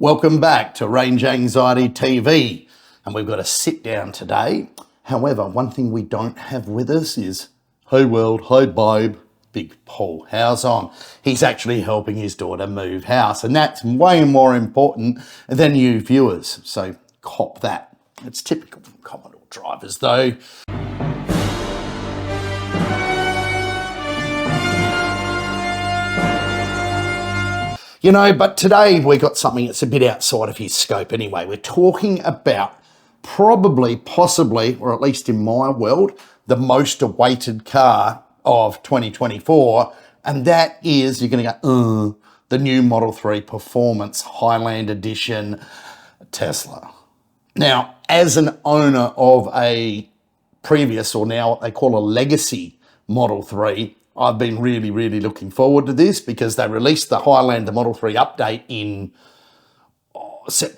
Welcome back to Range Anxiety TV, and we've got a sit down today. However, one thing we don't have with us is, hey world, hey babe, big Paul. How's on? He's actually helping his daughter move house, and that's way more important than you viewers, so cop that. It's typical from Commodore drivers though. You know, but today we got something that's a bit outside of his scope anyway. We're talking about probably, possibly, or at least in my world, the most awaited car of 2024. And that is, you're going to go, the new Model 3 Performance Highland Edition Tesla. Now, as an owner of a previous, or now what they call a legacy Model 3, I've been really looking forward to this because they released the Highland, the Model 3 update in August,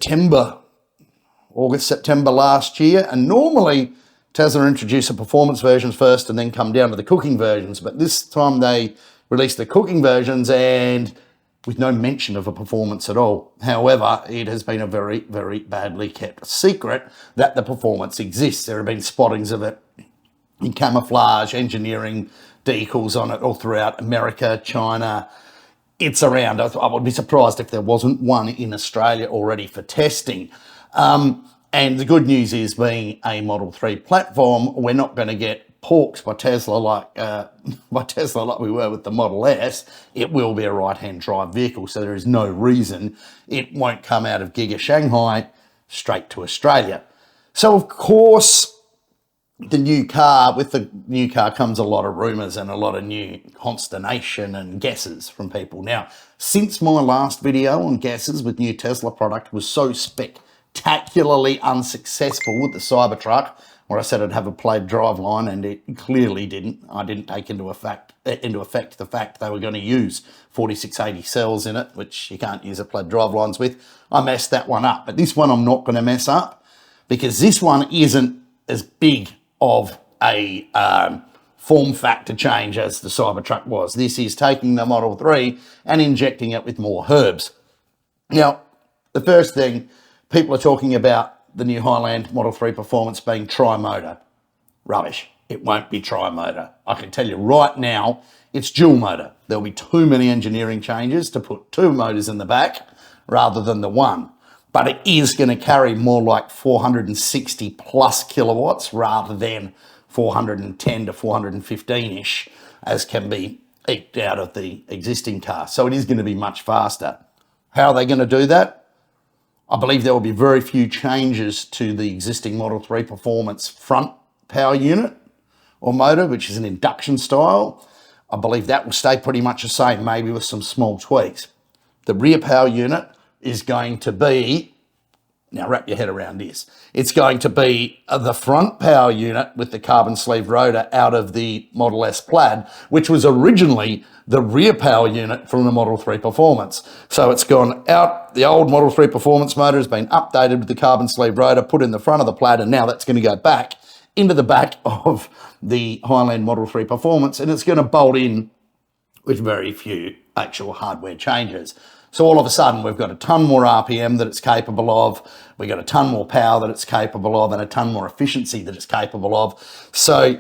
September last year. And normally Tesla introduce the performance versions first and then come down to the cooking versions. But this time they released the cooking versions and with no mention of a performance at all. However, it has been a very badly kept secret that the performance exists. There have been spottings of it in camouflage, engineering, decals on it all throughout America, China. It's around. I would be surprised if there wasn't one in Australia already for testing. And the good news is, being a Model 3 platform, we're not going to get porked by Tesla like we were with the Model S. It will be a right-hand drive vehicle, so there is no reason it won't come out of Giga Shanghai straight to Australia. So of course, with the new car comes a lot of rumours and a lot of new consternation and guesses from people. Now, since my last video on guesses with new Tesla product was so spectacularly unsuccessful with the Cybertruck, where I said I'd have a plaid driveline, and it clearly didn't. I didn't take into effect the fact they were going to use 4680 cells in it, which you can't use a plaid drivelines with. I messed that one up, but this one I'm not going to mess up because this one isn't as big of a form factor change as the Cybertruck was. This is taking the Model 3 and injecting it with more herbs. Now, the first thing, people are talking about the new Highland Model 3 Performance being tri-motor. Rubbish. It won't be tri-motor. I can tell you right now, it's dual motor. There'll be too many engineering changes to put two motors in the back rather than the one. But it is going to carry more like 460 plus kilowatts rather than 410 to 415-ish, as can be eked out of the existing car. So it is going to be much faster. How are they going to do that? I believe there will be very few changes to the existing Model 3 Performance front power unit or motor, which is an induction style. I believe that will stay pretty much the same, maybe with some small tweaks. The rear power unit is going to be, now wrap your head around this, it's going to be the front power unit with the carbon sleeve rotor out of the Model S Plaid, which was originally the rear power unit from the Model 3 Performance. So it's gone out, the old Model 3 Performance motor has been updated with the carbon sleeve rotor, put in the front of the Plaid, and now that's going to go back into the back of the Highland Model 3 Performance, and it's going to bolt in with very few actual hardware changes. So all of a sudden, we've got a ton more RPM that it's capable of, we've got a ton more power that it's capable of, and a ton more efficiency that it's capable of. So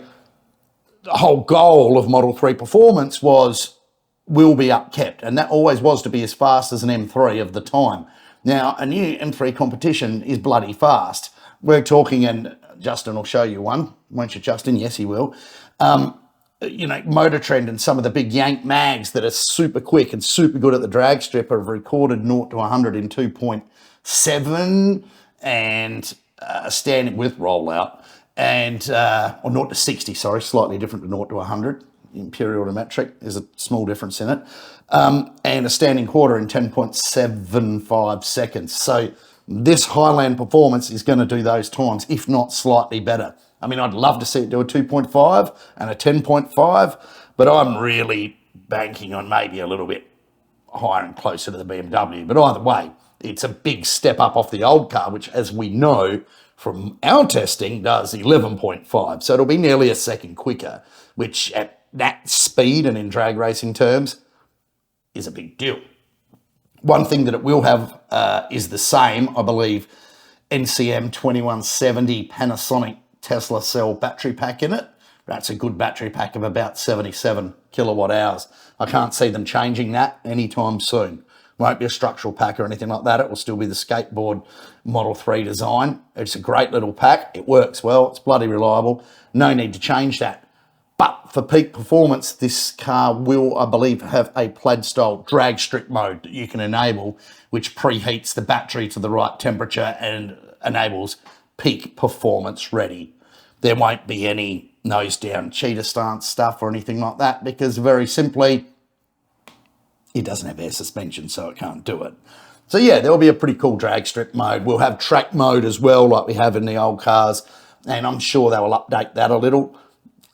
the whole goal of Model 3 Performance will be upkept, and that always was to be as fast as an M3 of the time. Now, a new M3 competition is bloody fast. We're talking, and Justin will show you one, won't you, Justin? Yes, he will. You know, Motor Trend and some of the big Yank mags that are super quick and super good at the drag strip have recorded 0 to 100 in 2.7 and standing with rollout, and or 0 to 60, sorry, slightly different to 0 to 100. Imperial to metric, there's a small difference in it, and a standing quarter in 10.75 seconds. So this Highland Performance is going to do those times, if not slightly better. I mean, I'd love to see it do a 2.5 and a 10.5, but I'm really banking on maybe a little bit higher and closer to the BMW. But either way, it's a big step up off the old car, which, as we know from our testing, does 11.5. So it'll be nearly a second quicker, which at that speed and in drag racing terms is a big deal. One thing that it will have is the same, I believe, NCM 2170 Panasonic Tesla cell battery pack in it. That's a good battery pack of about 77 kilowatt hours. I can't see them changing that anytime soon. Won't be a structural pack or anything like that. It will still be the skateboard Model 3 design. It's a great little pack. It works well. It's bloody reliable. No need to change that. But for peak performance, this car will, I believe, have a plaid-style drag strip mode that you can enable, which preheats the battery to the right temperature and enables peak performance ready. There won't be any nose down cheetah stance stuff or anything like that, because very simply, it doesn't have air suspension, so it can't do it. So yeah, there'll be a pretty cool drag strip mode. We'll have track mode as well, like we have in the old cars, and I'm sure they will update that a little.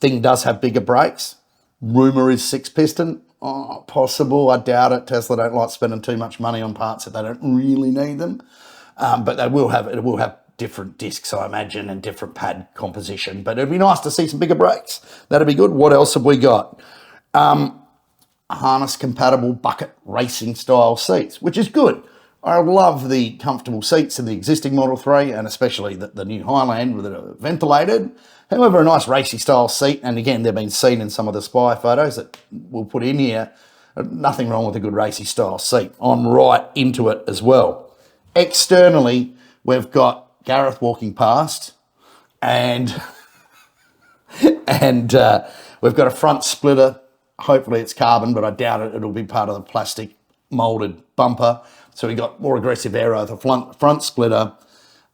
Thing does have bigger brakes. Rumour is 6-piston. Oh, possible. I doubt it. Tesla don't like spending too much money on parts if they don't really need them. But it will have different discs, I imagine, and different pad composition. But it'd be nice to see some bigger brakes. That'd be good. What else have we got? Harness compatible bucket racing style seats, which is good. I love the comfortable seats in the existing Model 3 and especially the new Highland that are ventilated. However, a nice racy style seat, and again, they've been seen in some of the spy photos that we'll put in here. Nothing wrong with a good racy style seat. I'm right into it as well. Externally, we've got Gareth walking past and we've got a front splitter. Hopefully it's carbon, but I doubt it. It'll be part of the plastic molded bumper. So we got more aggressive aero, the front splitter,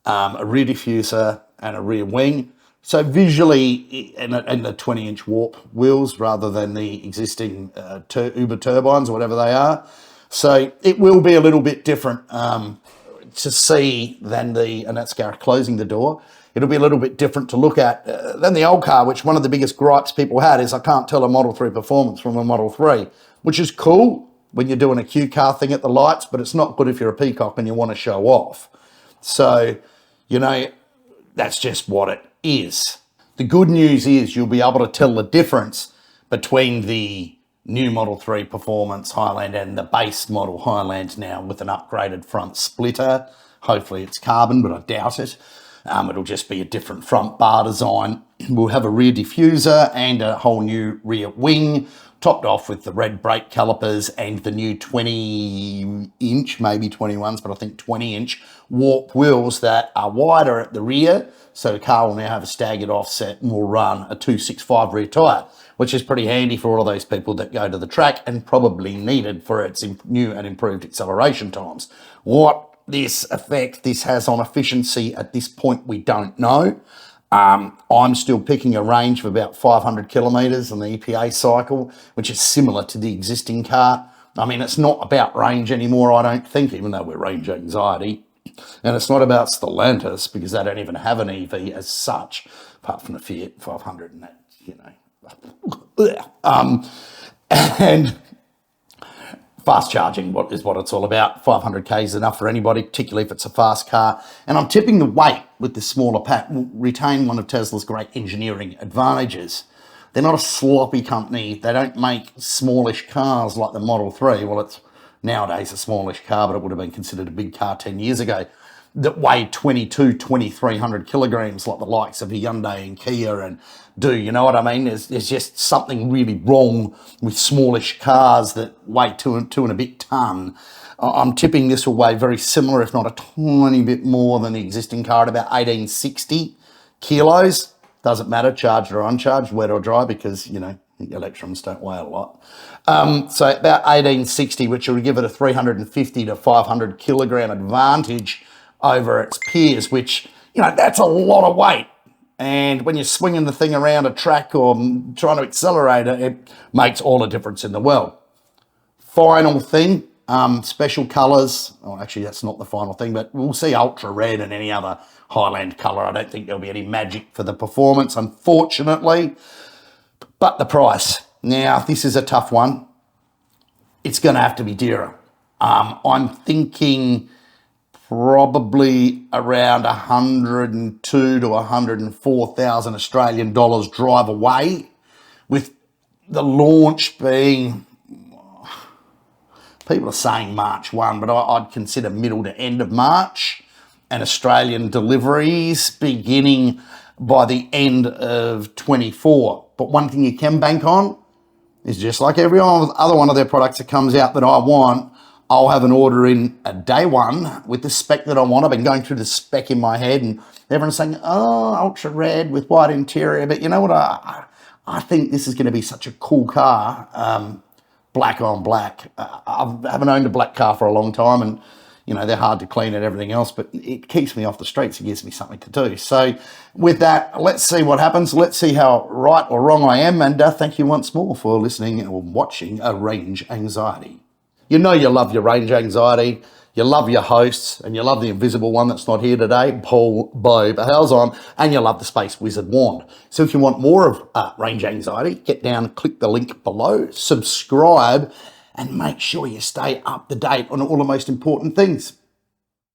a rear diffuser and a rear wing. So visually, and the 20-inch warp wheels rather than the existing Uber turbines or whatever they are. So it will be a little bit different to see than and that's Gareth closing the door. It'll be a little bit different to look at than the old car, which one of the biggest gripes people had is I can't tell a Model 3 performance from a Model 3, which is cool when you're doing a Q car thing at the lights, but it's not good if you're a peacock and you want to show off. So, you know, that's just what it is. The good news is you'll be able to tell the difference between the new Model 3 Performance Highland and the base model Highland now with an upgraded front splitter. Hopefully it's carbon, but I doubt it. It'll just be a different front bar design. We'll have a rear diffuser and a whole new rear wing, topped off with the red brake calipers and the new 20-inch, maybe 21s, but I think 20-inch warp wheels that are wider at the rear. So the car will now have a staggered offset and will run a 265 rear tyre, which is pretty handy for all of those people that go to the track and probably needed for its new and improved acceleration times. What effect this has on efficiency at this point, we don't know. I'm still picking a range of about 500 kilometres on the EPA cycle, which is similar to the existing car. I mean, it's not about range anymore, I don't think, even though we're range anxiety. And it's not about Stellantis because they don't even have an EV as such, apart from the Fiat 500 and that, you know. And fast charging is what it's all about. 500k is enough for anybody, particularly if it's a fast car. And I'm tipping the weight with this smaller pack will retain one of Tesla's great engineering advantages. They're not a sloppy company. They don't make smallish cars like the Model 3. Well, it's nowadays a smallish car, but it would have been considered a big car 10 years ago, that weigh 2,300 kilograms like the likes of a Hyundai and Kia and do, you know what I mean? There's just something really wrong with smallish cars that weigh two and a bit ton. I'm tipping this will weigh very similar, if not a tiny bit more than the existing car at about 1860 kilos. Doesn't matter, charged or uncharged, wet or dry, because, you know, electrons don't weigh a lot. So about 1860, which will give it a 350 to 500 kilogram advantage over its peers, which, you know, that's a lot of weight. And when you're swinging the thing around a track or trying to accelerate it, it makes all the difference in the world. Final thing, special colours. Oh, actually, that's not the final thing, but we'll see ultra red and any other Highland colour. I don't think there'll be any magic for the performance, unfortunately. But the price. Now, this is a tough one. It's going to have to be dearer. I'm thinking probably around 102 to 104,000 Australian dollars drive away, with the launch being People are saying March 1, but I'd consider middle to end of March, and Australian deliveries beginning by the end of 24. But one thing you can bank on is, just like every other one of their products that comes out that I want, I'll have an order in a day one with the spec that I want. I've been going through the spec in my head, and everyone's saying, oh, ultra red with white interior. But you know what? I think this is going to be such a cool car, black on black. I haven't owned a black car for a long time, and you know, they're hard to clean and everything else, but it keeps me off the streets. It gives me something to do. So with that, let's see what happens. Let's see how right or wrong I am. And thank you once more for listening or watching a Range Anxiety. You know you love your Range Anxiety, you love your hosts, and you love the invisible one that's not here today, Paul Bobe How's on, and you love the Space Wizard Wand. So if you want more of Range Anxiety, get down, click the link below, subscribe, and make sure you stay up to date on all the most important things.